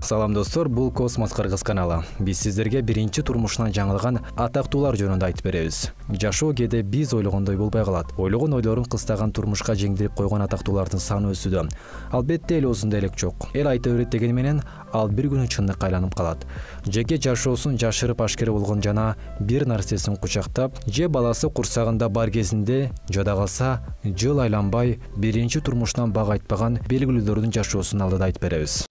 Салам достор, бул Космос Кыргыз каналы. Биз сиздерге биринчи турмушунан жаңылган атактуулар жөнүндө айтып беребиз. Жашоо кээде биз ойлогондой болбой калат. Ойлогон ойлорун кыстаган турмушка жеңдирип койгон атактуулардын саны өсүүдө. Албетте эл осундай элек жок. Эл айта берет деген менен ал бир күнү чындыкка айланып калат. Жеке жашоосун жашырып ашкера болгон жана бир нарсесин кучактап, же баласы курсагында бар кезинде жода калса, жыл айланбай биринчи турмушунан бак айтпаган белгилүүлөрдүн жашоосун алдыда айтып беребиз.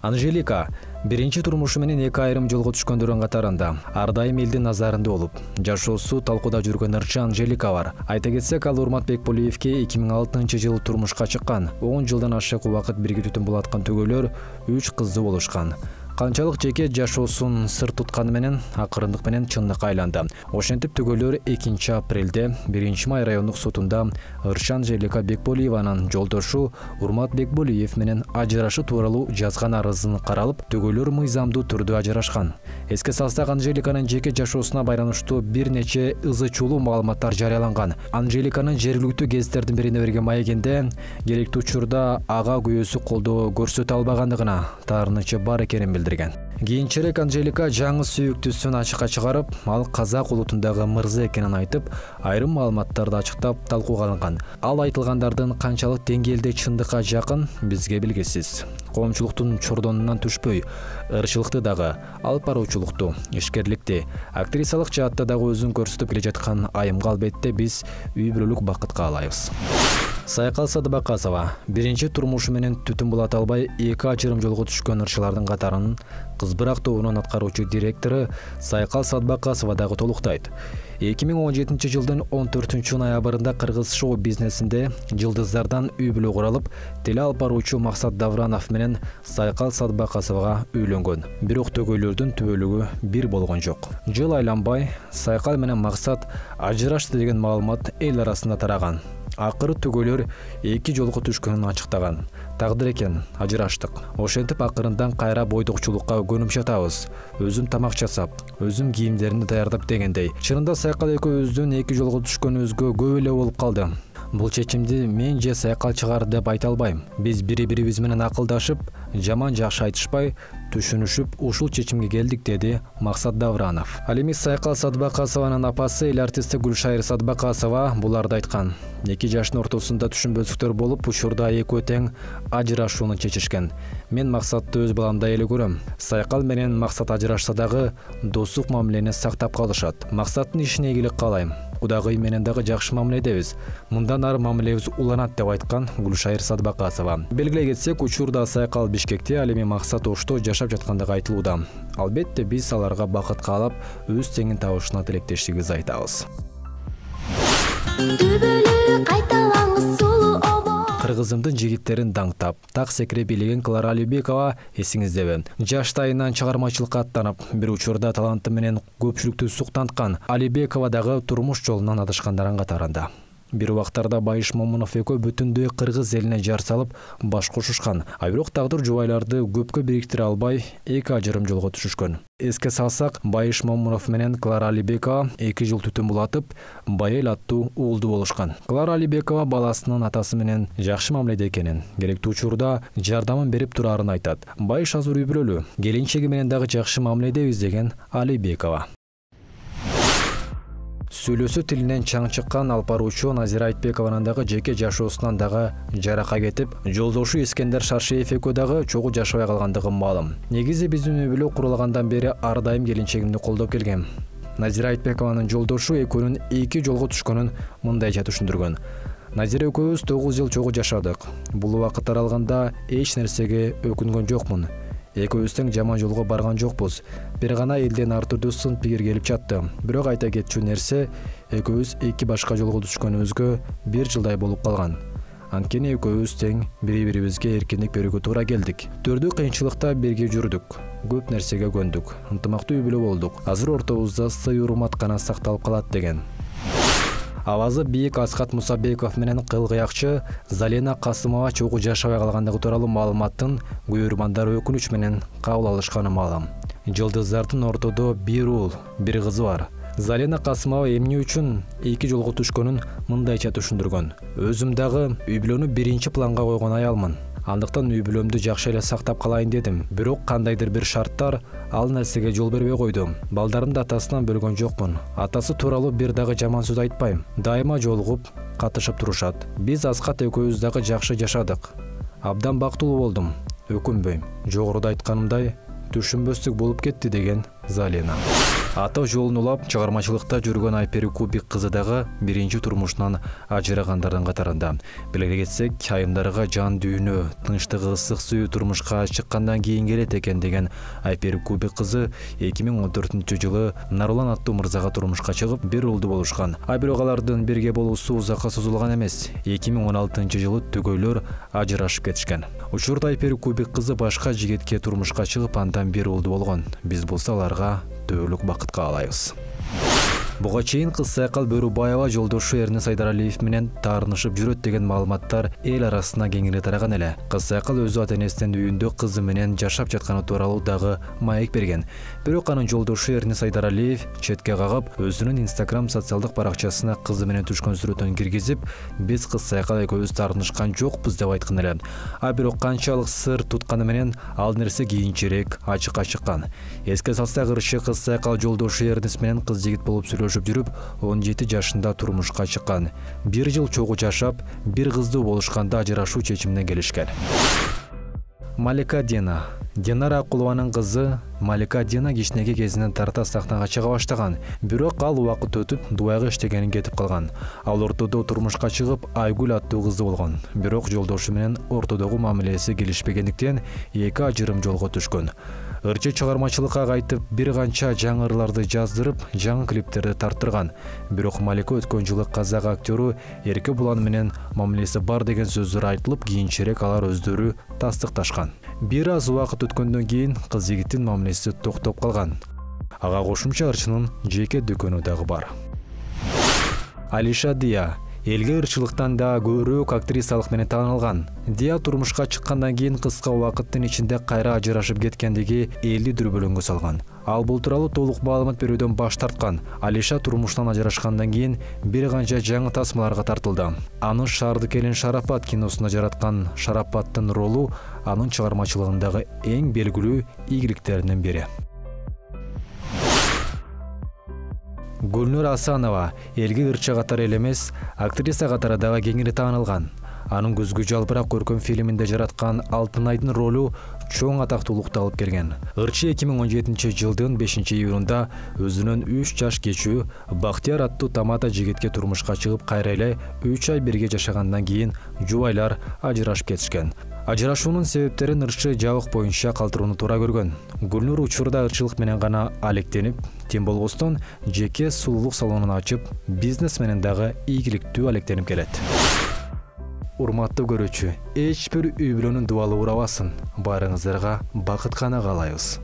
Анжелика биринчи турмушу менен эки айрым жолго түшкөндөрдүн катарында. Ар дайым элдин назарында болуп, жашоосу талкууда жүргөн ырчы Анжелика бар. Айта кетсек, ал Урмат Бекболиевке 2006-жылы турмушка чыккан. 10 жылдан ашык убакыт бирге түтүн булаткан төгөлөр 3 кызды болушкан. Канчалык жеке жашоосун сыр тутканы менен акырындык менен чындыкка айланды. Ошентип төгөлөр 2-апрелде 1-май райондук сотунда ырчы Анжелика Бекболиеванын жолдошу Урмат Бекболиев менен ажырашы тууралуу жазган арызын каралып, төгөлөр мыйзамдуу түрдө ажырашкан. Эске салсак, Анжеликанын жеке жашоосуна байланыштуу бир нече ызычуулуу маалыматтар жарыяланган. Анжеликанын жергиликтүү гезиттердин бирине берген маегинде керектүү учурда ага күйөөсү колдоо көрсөтө албагандыгына таарынычы бар экенин билдирген. Кийинчерээк Анжелика жаңы сүйүктүүсүн ачыкка чыгарып, ал казак улутундагы мырза экенин айтып, айрым маалыматтарды ачыктап талкууга алынган. Ал айтылгандардын канчалык деңгээлде чындыкка жакын бизге белгисиз. Коомчулуктун чордонунан түшпөй, ырчылыкты дагы, алып баруучулукту, ишкерликти, актрисалык жаатта дагы өзүн көрсөтүп келе жаткан айымга албетте биз үй бүлөлүк бакыт каалайбыз. Сайкал Садбакасова биринчи турмушу менен түтүн булата албай эки ажырым жолго түшкөн ырчылардын катарын Кызбырак тобунун аткаруучу директору Сайкал Садбакасова дагы толуктайт. 2017-жылдын 14-ноябрында кыргыз шоу бизнесинде жылдыздардан үй бүлө куралып, теле алып баруучу Максат Давранов менен Сайкал Садбакасовага үйлөнгөн. Бирок төгөлөрдүн түбөлүгү бир болгон жок. Жыл айланбай Сайкал менен Максат ажырашты деген маалымат эл арасында тараган. Акыры төгөлөр эки жолго түшкөнүн ачыктаган. Тагдыр экен, ажыраштык. Ошентип акырындан кайра бойдокчулукка көнүп жатабыз. Өзүм тамак жасап, өзүм кийимдеримди даярдап дегендей. Чынында Сайкал экөөбүздүн эки жолго түшкөнүбүзгө көп эле болуп калды. Бул чечимди мен же Сайкал чыгар деп айта албайм. Биз бири-бирибиз менен акылдашып, жаман жакшы айтышпай, түшүнүшүп, ушул чечимге келдик, деди Максат Давранов. Ал эми Сайкал Садбакасованын апасы эл артисти Гүлшайыр Садбакасова буларды айткан. Эки жаштын ортосунда түшүнбөзүктөр болуп, учурда экөө тең ажырашууну чечишкен. Мен Максатты өз баламдай эле көрөм. Сайкал менен Максат ажырашса дагы достук мамилени сактап калышат. Максаттын ишине ийгилик каалайм. Кудагый менен дагы жакшы мамиледебиз. Мындан ары мамилебиз уланат деп айткан Гүлшайыр Садбакасова. Белгилей кетсек, учурда Сайкал Бишкекте, ал эми Максат Ошто жашап жаткандыгы айтылууда. Албетте биз аларга бакыт каалап, өз теңин табышына тилектештигибизди айтабыз. Кыргызымдын жигиттерин даңктап, так секире бийлеген Клара Алибекова эсиңиздеби? Жаштайынан чыгармачылыкка аттанып, бир учурда таланты менен көпчүлүктү суктанткан Алибекова дагы турмуш жолунан адашкандардын катарында. Бир убактарда Байыш Момунов экөө бүтүндөй кыргыз элине жар салып баш кошушкан. А бирок тагдыр жубайларды көпкө бириктире албай, эки ажырым жолго түшүшкөн. Эске салсак, Байыш Момунов менен Клара Алибекова 2 жыл түтүн булатып, Байел аттуу уулду болушкан. Клара Алибекова баласынын атасы менен жакшы мамиледе экенин, керектүү учурда жардамын берип турарын айтат. Байыш азыр үй бүлөлүү, келинчеги менен дагы жакшы мамиледебиз деген Алибекова. Сүйлөсү тилинен чаң чыккан алып баруучу Назира Айтбекованын дагы жеке жашоосунан дагы жарака кетип, жолдошу Искендер Шаршеев экөө дагы чогуу жашабай калгандыгы маалым. Негизи биздин үй бүлө курулагандан бери ар дайым келинчегимди колдоп келгем. Назира Айтбекованын жолдошу экөөнүн 2 жолго түшкөнүн мындайча түшүндүргөн. Назира экөөбүз 9 жыл чогуу жашадык. Бул убакыт аралыгында эч нерсеге өкүнгөн жокмун. Экөөбүз тең жаман жолго барган жокпуз. Бир гана элден ар түрдүү сын пикир келип жатты. Бирок айта кетчү нерсе, экөөбүз 2 башка жолго түшкөнүбүзгө 1 жылдай болуп калган. Анткени экөөбүз тең бири-бирибизге эркиндик берүүгө туура келдик. Төрдүү кыйынчылыкта бирге жүрдүк. Көп нерсеге көндүк. Ынтымактуу үй бүлө болдук. Азыр ортобузда сый урмат гана сакталып калат деген. Авазы бийик Асхат Мусабеков менен кыл-кыякчы Залена Касымова чогуу жашабай калгандыгы тууралуу маалыматтын күйөрмандар өкүнүч менен кабыл алышканы маалым. Жылдыздардын ортодо бир уул, бир кызы бар. Залена Касымова эмне үчүн 2 жолго түшкөнүн мындайча түшүндүргөн. Өзүм дагы үй бүлөнү биринчи планга койгон аялмын. Андыктан үй бүлөмдү жакшы эле сактап калайын дедим. Бирок кандайдыр бир шарттар ал нерсеге жол бербей койду. Балдарымды атасынан бөлгөн жокмун. Атасы тууралуу бир дагы жаман сөз айтпайм. Дайыма жолугуп, катышып турушат. Биз Аскат экөөбүз дагы жакшы жашадык. Абдан бактылуу болдум. Өкүнбөйм. Жогоруда айтканымдай, түшүнбөстүк болуп кетти деген Залена. Ата жолун улап, чыгармачылыкта жүргөн Айпери Кубик кызы дагы биринчи турмушунан ажырагандардын катарында. Биле кетсек, айымдарга жан дүйнө, тынчтыгы ысык сүйүү турмушка чыккандан кийин келет экен деген Айпери Кубик кызы 2014-жылы Нарулан аттуу мырзага турмушка чыгып, бир уулду болушкан. Бирок алардын бирге болуусу узакка созулган эмес. 2016-жылы түгөйлөр ажырашып кетишкен. Учурда Айпери Кубик кызы башка жигитке турмушка чыгып, андан бир уулду болгон. Биз болсо аларга төөлүк бакыт каалайбыз. Буга чейин кыз Сайкал Бөрүбаева жолдошу Эрнес Айдаралиев менен таарынышып жүрөт деген маалыматтар эл арасына кеңири тараган эле. Кыз Сайкал өзү ата-энесинин үйүндө кызы менен жашап жатканы тууралуу дагы маек берген. Бирок анын жолдошу Эрнес Айдаралиев четке кагып, өзүнүн Instagram социалдык баракчасына кызы менен түшкөн сүрөтүн киргизип, биз кыз Сайкал экөөбүз таарынышкан жокпуз деп айткан эле. Бирок канчалык сыр тутканы менен ал нерсе кийинчерээк ачыкка чыккан. Эске салсак, ырчы кыз Сайкал жолдошу Эрнес менен кыз жигит болуп сүйлөшүп жүрүп, 17 жашында турмушка чыккан. 1 жыл чогуу жашап, бир кыздуу болушканда ажырашуу чечимине келишкен. Малика Дина. Динара Акулованын кызы Малика Дина кичинекей кезинен тарта сахнага чыга баштаган. Бирок ал убакыт өтүп, дубайга иштегенин кетип калган. Ал ортодо турмушка чыгып, Айгүл аттуу кызы болгон. Бирок жолдошу менен ортодогу мамилеси келишпегендиктен эки ажырым жолго түшкөн. Ырчы чыгармачылыкка кайтып, бир канча жаңы ырларды жаздырып, жаңы клиптерди тарттырган. Бирок Малика өткөн жылы казак актёру Эрке Булан менен мамилеси бар деген сөздөр айтылып, кийинчерээк алар өздөрү тастыкташкан. Бир аз убакыт өткөндөн кийин кыз жигиттин мамилеси токтоп калган. Ага кошумча ырчынын жеке дүкөнү дагы бар. Алиша Дия. Элге ырчылыктан да көбүрөөк актрисалык менен таанылган. Дия турмушка чыккандан кийин кыска убакыттын ичинде кайра ажырашып кеткендиги элди дүрбөлөңгө салган. Ал бул тууралуу толук маалымат берүүдөн баш тарткан. Алиша турмуштан ажырашкандан кийин бир канча жаңы тасмаларга тартылды. Аны Шаарды келин Шарапат киносунда жараткан Шарапаттын ролу анын чыгармачылыгындагы эң белгилүү ийгиликтеринин бири. Гүлнур Асанова элге ырчы катары эле эмес, актриса катары дагы кеңири таанылган. Анын көзгү жалбырак көркөм фильминде жараткан Алтын айдын ролу чоң атактуулукту алып келген. Ырчы 2017-жылдын 5-июлунда өзүнүн 3 жаш кечүү Бактияр аттуу тамада жигитке турмушка чыгып, кайра эле 3 ай бирге жашагандан кийин жубайлар ажырашып кетишкен. Ажырашуунун себептерин ырчы жабык боюнча калтырууну туура көргөн. Гүлнур учурда ырчылык менен гана алектенип, тем болбостон жеке сулуулук салонун ачып, бизнес менен дагы ийгиликтүү алектенип келет. Урматтуу көрүүчү, эч бир үй бүлөнүн дубалы урабасын. Баарыңыздарга бакыт гана каалайбыз.